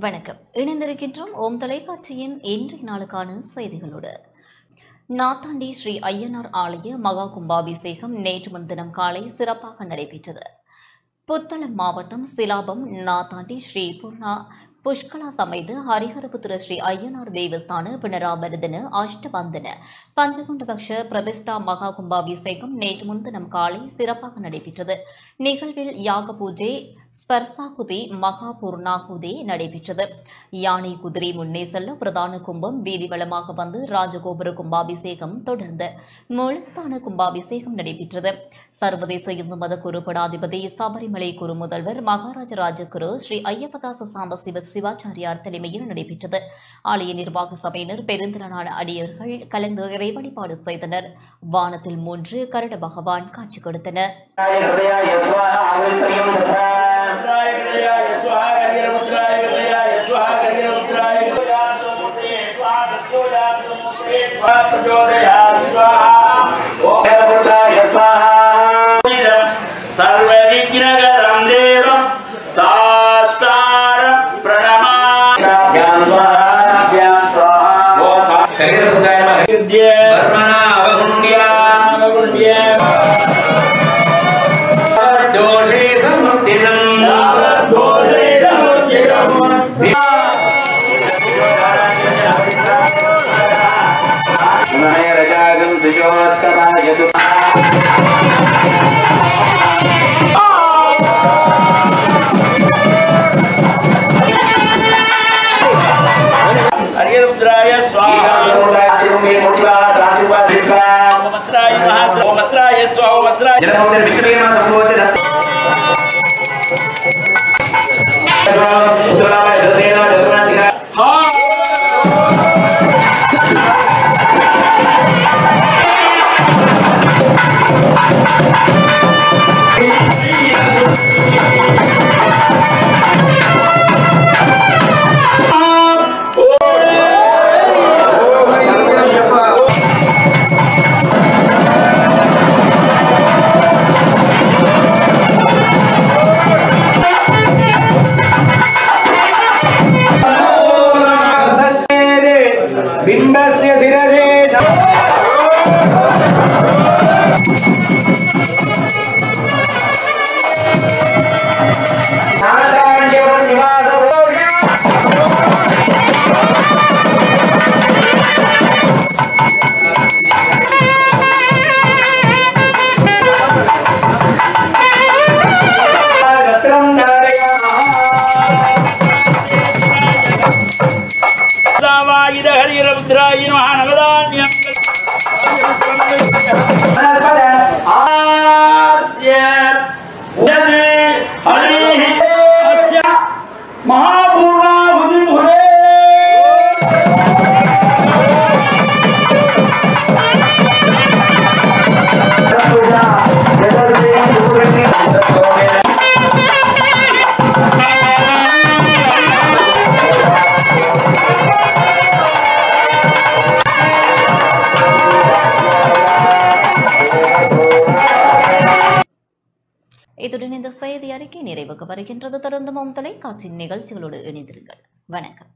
வணக்கம். இணைந்திருக்கின்றோம் ஓம் தொலைக்காட்சியின் இன்றைய நாளுக்கான செய்திகளோடு. நாத்தாண்டி ஸ்ரீ ஐயனார் ஆலய மகா கும்பாபிஷேகம் நேற்று முன்தினம் காலை சிறப்பாக நடைபெற்றது. புத்தளம் மாவட்டம் சிலாபம் நாத்தாண்டி ஸ்ரீ பூர்ணா புஷ்கலா சமைத்து ஹரிஹரபுத்திர ஸ்ரீ ஐயனார் தேவஸ்தான பிணராபரதன அஷ்டபந்தன பஞ்சகுண்டபக்ஷ பிரதிஷ்டா மகா கும்பாபிஷேகம் நேற்று முன்தினம் காலை சிறப்பாக நடைபெற்றது. நிகழ்வில் யாக பூஜை ஸ்பர்சாகுதி மகா பூர்ணாகுதி நடைபெற்றது. யானை குதிரை முன்னே செல்ல பிரதான கும்பம் வீதிவளமாக வந்து ராஜகோபுர கும்பாபிஷேகம் தொடர்ந்து மூலஸ்தான கும்பாபிஷேகம் நடைபெற்றது. சர்வதேச இந்து மத குரு படாதிபதி சபரிமலை குரு முதல்வர் மகாராஜ ராஜகுரு ஸ்ரீ ஐயப்பதாச சாம்பசிவ சிவாச்சாரியார் தலைமையில் நடைபெற்றது. ஆலய நிர்வாக சபையினர் பெருந்திரளான அடியர்கள் கலந்து இறை வழிபாடு செய்தனர். வானத்தில் 3 கருட பகவான் காட்சி கொடுத்தனர். सर्वविघ्नहरं देवं शास्त्रं प्रणमाम्यहं हरिहरपुत्राय स्वाहा ओमस्त्राय स्वाहा ओमस्त्राय बिंबस्य शिरसे हरिहरपुत्राय महानवदान्यं இத்துடன் இந்த செய்தி அறிக்கை நிறைவுக்கு வருகின்றது. தொடர்ந்து ஓம் தொலைக்காட்சி நிகழ்ச்சிகளோடு இணைந்திருங்கள். வணக்கம்.